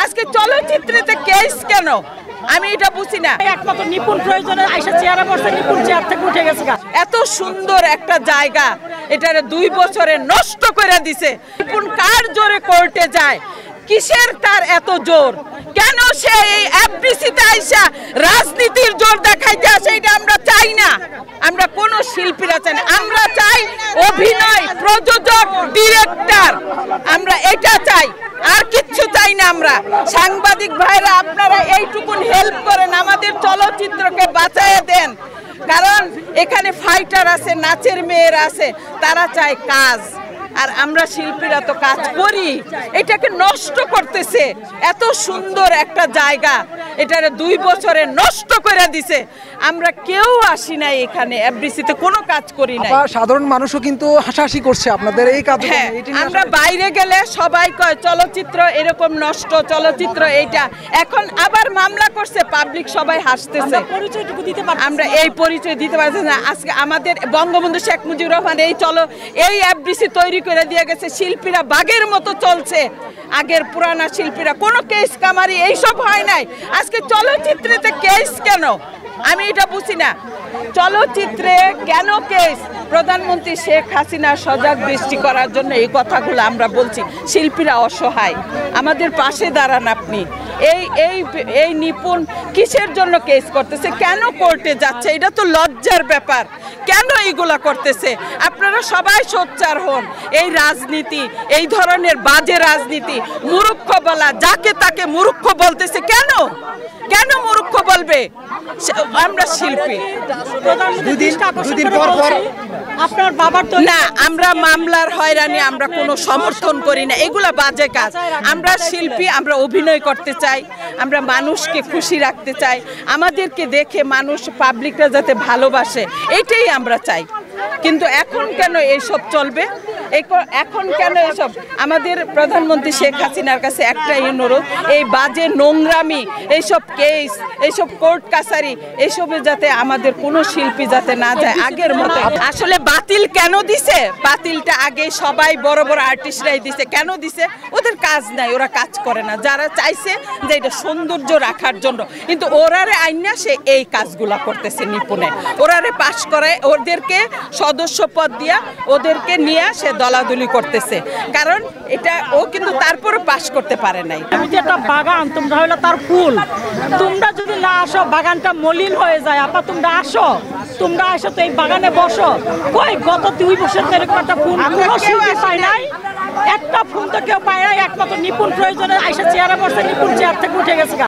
আজকে চলচ্চিত্রেতে কেস কেন আমি এটা বুঝি না। একমাত্র নিপুণ প্রয়োজনে আইসা চেয়ারে বসে নিপুণ চেয়ার থেকে উঠে গেছে। এত সুন্দর একটা জায়গা এটারে 2 বছরে নষ্ট করে দিছে। নিপুণ কার জোরে কোর্টে যায়, কিসের তার এত জোর, কেন সে এই এফডিসিতে আইসা রাজনীতির জোর দেখাইতে আসে? এটা আমরা চাই না। আমরা কোন শিল্পীরা চাই না, আমরা চাই অভিনয়, প্রযোজক, ডিরেক্টর, আমরা এটা চাই, আর কিচ্ছু চাই না। আমরা সাংবাদিক ভাইরা আপনারা এইটুকুন হেল্প করেন, আমাদের চলচ্চিত্রকে বাঁচায় দেন, কারণ এখানে ফাইটার আছে, নাচের মেয়েরা আছে, তারা চায় কাজ, আর আমরা শিল্পীরা তো কাজ করি। এটাকে নষ্ট করতেছে। এত সুন্দর একটা জায়গা এটারে 2 বছরে নষ্ট করে দিছে। আমরা কেউ আসি নাই এখানে, এফডিসিতে কোনো কাজ করি নাই। সাধারণ মানুষও কিন্তু হাসাহাসি করছে আপনাদের এই কাজ। হ্যাঁ, আমরা বাইরে গেলে সবাই কয় চলচ্চিত্র এরকম নষ্ট, চলচ্চিত্র এইটা। এখন আবার মামলা করছে, পাবলিক সবাই হাসতেছে। আমরা এই পরিচয় দিতে পারছি না। আজকে আমাদের বঙ্গবন্ধু শেখ মুজিবুর রহমান এই এফডিসি তৈরি করে দিয়ে গেছে, শিল্পীরা বাঘের মতো চলছে। আগের পুরানা শিল্পীরা কোনো কেস কামারি এইসব হয় নাই। আজকে চলচ্চিত্রেতে কেস কেন আমি এটা বুঝি না। চলচ্চিত্রে কেন কেস? প্রধানমন্ত্রী শেখ হাসিনা সজাগ দৃষ্টি করার জন্য এই কথাগুলো আমরা বলছি। শিল্পীরা অসহায়, আমাদের পাশে দাঁড়ান আপনি। এই নিপুণ কিসের জন্য কেস করতেছে, কেন কোর্টে যাচ্ছে? এটা তো লজ্জার ব্যাপার। কেন এইগুলা করতেছে? আপনারা সবাই সোচ্চার হন। এই রাজনীতি, এই ধরনের বাজে রাজনীতি, মূর্খ বলা, যাকে তাকে মূর্খ বলতেছে। কেন কেন মূর্খ বলবে? আমরা শিল্পী। দুদিন পর আপনার বাবার তো না, আমরা মামলার হয়রানি আমরা কোনো সমর্থন করি না, এগুলা বাজে কাজ। আমরা শিল্পী, আমরা অভিনয় করতে চাই, আমরা মানুষকে খুশি রাখতে চাই, আমাদেরকে দেখে মানুষ, পাবলিকরা যাতে ভালোবাসে, এটাই আমরা চাই। কিন্তু এখন কেন এইসব চলবে? এখন কেন এসব? আমাদের প্রধানমন্ত্রী শেখ হাসিনার কাছে একটাই অনুরোধ, এই বাজে নোংরামি, এইসব কেস, এইসব কোর্ট কাছারি, এইসবে যাতে আমাদের কোনো শিল্পী যাতে না যায় আগের মতো। আসলে বাতিল কেন দিছে? বাতিলটা আগে সবাই বড় বড় আর্টিস্টরাই দিছে। কেন দিছে? ওদের কাজ নাই, ওরা কাজ করে না। যারা চাইছে যে এটা সৌন্দর্য রাখার জন্য, কিন্তু ওরারে আইনা সে এই কাজগুলা করতেছে নিপুণে। ওরারে পাশ করায়, ওদেরকে সদস্য পদ দিয়া ওদেরকে নিয়ে সে দলাদলি করতেছে, কারণ এটা ও কিন্তু তারপরে পাশ করতে পারে নাই। আমি যে একটা বাগান, তোমরা হলো তার ফুল। তোমরা যদি না আসো, বাগানটা মলিন হয়ে যায়। আপা তোমরা আসো তো এই বাগানে বসো। কই গত 2 বছর এরকম একটা ফুল কোনো শিল্পী পায় নাই, একটা ফুল তো কেউ পায় নাই। একমাত্র নিপুণ প্রয়োজনে আইসা চেয়ারে বসে নিপুণ চেয়ার থেকে উঠে গেছে।